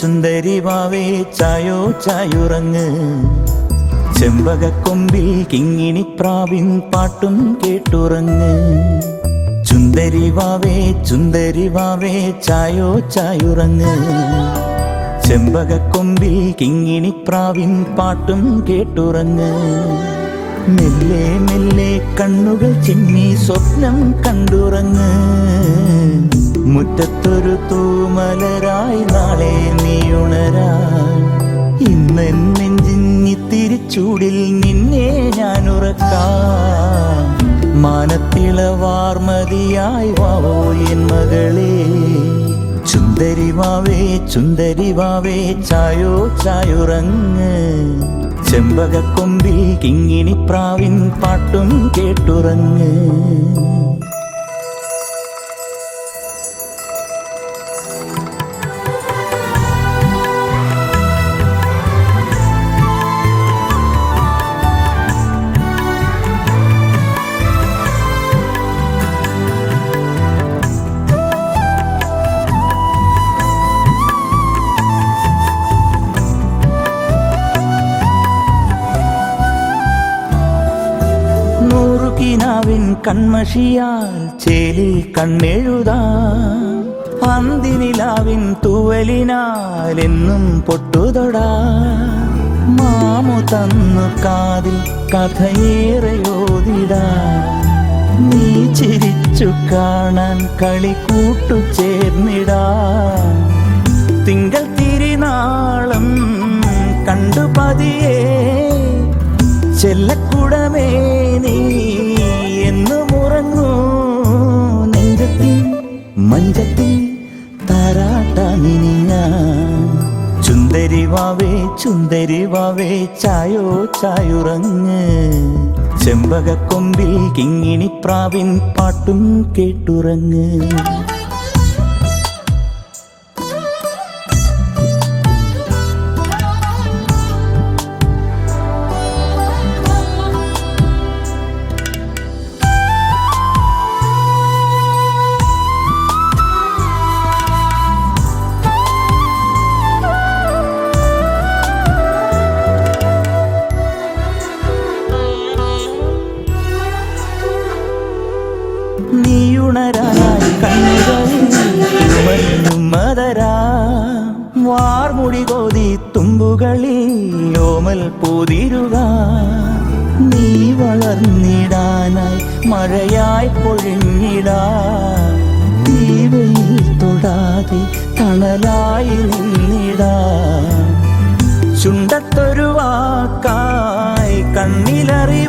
ചുന്ദരി വാവേ ചായോ ചായുറങ്ങ്. ചെമ്പകക്കൊമ്പിൽ കിങ്ങിണിപ്രാവിൻ പാട്ടും കേട്ടുറങ്ങ്. ചുന്ദരി വാവേ ചായോ ചായുറങ്ങ്. ചെമ്പകക്കൊമ്പിൽ കിങ്ങിണിപ്രാവിൻ പാട്ടും കേട്ടുറങ്ങ്. മെല്ലെ മെല്ലെ കണ്ണുകൾ ചിമ്മി സ്വപ്നം കണ്ടുറങ്ങ്. മുറ്റത്തൊരു തൂമലരായി നാളെ നീയുണരാൻ. ഇന്ന് നെഞ്ചിത്തിരിച്ചൂടിൽ നിന്നെ ഞാൻ ഉറക്കാം. മാനത്തിളവാർമതിയായി വാവോ എൻ മകളെ. ചുന്ദരി വാവേ ചായോ ചായുറങ്ങ്. ചെമ്പകക്കൊമ്പിൽ കിങ്ങിണിപ്രാവിൻ പാട്ടും കേട്ടുറങ്ങ്. കിനാവിൻ കൺമഷിയാൽ ചേലിൽ കണ്ണെഴുതാം. അന്തിനിലാവിൻ തൂവലിനാൽ എന്നും പൊട്ടുതൊടാം. മാമു തന്നു കാതിൽ കഥയേറെയോതിടാം. നീ ചിരിച്ചു കാണാൻ കളിക്കൂട്ടു ചേർന്നിടാം. തിങ്കൾ തിരിനാളം കണ്ടു പതിയേ ചെല്ലക്കുടമേ നീ എന്നുമുറങ്ങൂ. നെഞ്ചത്തിൽ മഞ്ചത്തിൽ താരാട്ടാനിനി ഞാൻ. ചുന്ദരി വാവേ ചായോ ചായുറങ്ങ്. ചെമ്പകക്കൊമ്പിൽ കിങ്ങിണിപ്രാവിൻ പാട്ടും കേട്ടുറങ്ങ്. നീയുണരാനായി കണ്ണുകളിൽ മദരാ. വാർമുടി കോതി തുമ്പുകളിൽ ഓമൽ പൂതിരുക. നീ വളർന്നിടാനായി മഴയായി പൊഴിഞ്ഞിടാ. തീവയിൽ തൊടാതെ തണലായി നിന്നിടാ. ചുണ്ടത്തൊരു വാക്കായി കണ്ണിലറി